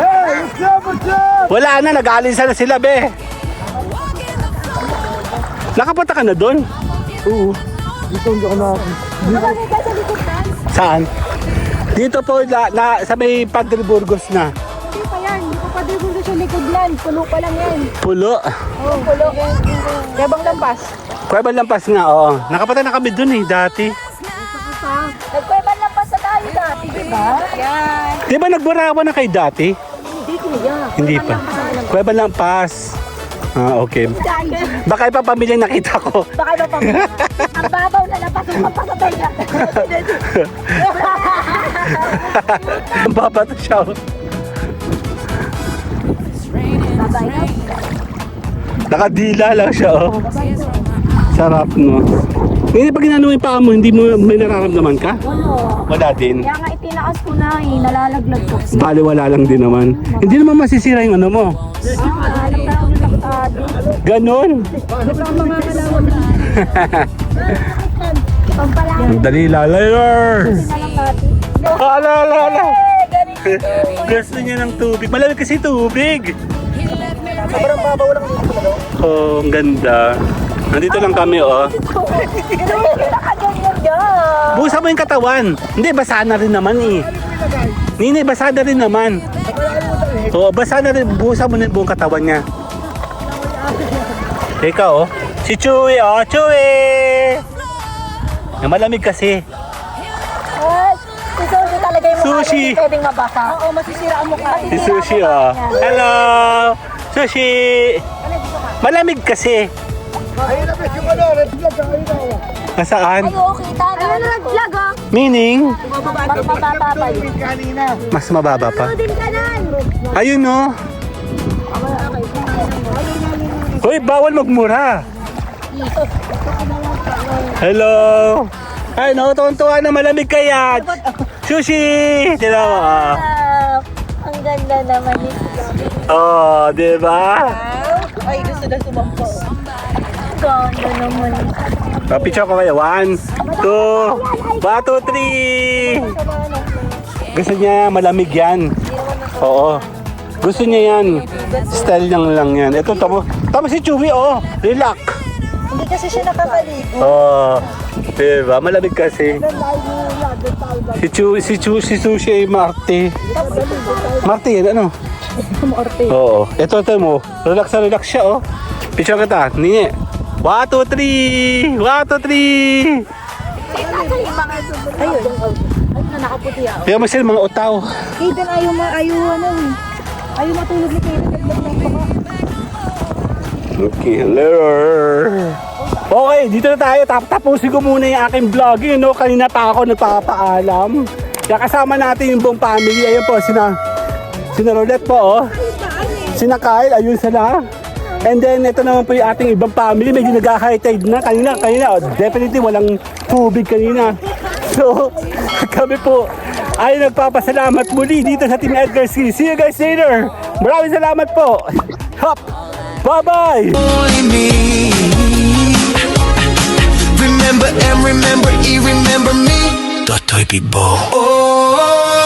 Hey, what's up? Wala na, nag-aalisa na sila, be. Nakapunta ka na doon? Oo. Dito hindi ako na. Saan? Dito po, sa may Padre Burgos na. Hindi pa yan. Hindi pa pa dito sa likod lang. Pulo pa lang yan. Pulo. Oo, pulo. Gabang lampas. Kuweba Lampas nga, oo. Nakapunta na kami doon eh, dati. Nagkuweban lampas na tayo dati, di ba? Yan. Di ba nagburawan na kayo dati? Hindi kuya. Hindi pa. Kuweba Lampas. Ah, okay. Baka ipa pamilya nakita ko. Baka iba pa. Ang babaw na lampas yung pampasatay na. Ang baba to siya. Nakadila lang siya, oh. Sarap, no? Hindi pag ginano yung paa mo, hindi mo may nararamdaman ka? Wala din. Kaya nga itinaas ko na eh. Nalalaglag ko. Bali, wala lang din naman. Hindi naman masisira yung ano mo. Alam na ako ng takutado. Ganon. Ito ang mga kalawag. Pampalang. Ang dali lalayer. Sinalang natin. Ala. Ganito. Gusto niya ng tubig. Malamig kasi tubig. Sobrang babaw lang dito na. Oh, ang ganda. Nandito lang kami, oh. Nakaganyan dyan. Busa mo yung katawan. Hindi, basa na rin naman, eh. Nini, basa na rin naman. Oo, basa na rin. Busa mo na yung buong katawan niya. Ikaw, oh. Si Chewy, oh. Chewy! Malamig kasi. Si Sushi talaga yung mukha Sushi. hindi pwedeng mabasa. Oo, masisira ang mukha. Si Sushi, oh. Hello! Sushi! Malamig kasi. Ayun na, yung ano, red flag, ayun na. Nasaan? Ay, oo, kita na. Ano nag-vlog, oh? Meaning, Mas mababa pa yun. Kanina. mas mababa pa. Din ka nan. Ayun, no? Hoy, bawal magmura. Hello! Ay, no, tuwan-tuwa na malamig kaya. Sushi! Tira mo, ah. Ang ganda naman ni Sushi. Oh, di ba? Ay, gusto na sumampo. Ganda naman. Picture ko kayo. 1, 2, 1, 2, 3. Gusto niya malamig yan. Oo. Gusto niya yan. Style niya lang yan. Ito, tama si Chewy, oh. Relax. Hindi kasi siya nakakaligo. Oh, diba? Malamig kasi. Si Sushi ay Marte. Marte yan, ano? Oo. Ito mo. Relax na relax siya, oh. Picture kita. Nini. 1, 2, 3. 1, 2, 3. Ayun. Ayun na nakaputi ako. Kaya mo sila mga utaw. Kaden ayaw matulog ni Kaden. Okay, later. Okay, dito na tayo. Tapusin ko muna yung aking vlogging. No? Kanina pa ako nagpapaalam. Kaya kasama natin yung buong family. Ayun po, sina Rolette po, oh. Sina Kyle, ayun sila. And then, ito naman po yung ating ibang family. Medyo nag-high tide na. Kanina, oh, definitely walang tubig kanina. So, kami po ay nagpapasalamat muli dito sa Team Edgar C. See you guys later. Maraming salamat po. Hop! Bye-bye! Only me. Remember and remember, remember me. Totoy Bibo. Oh.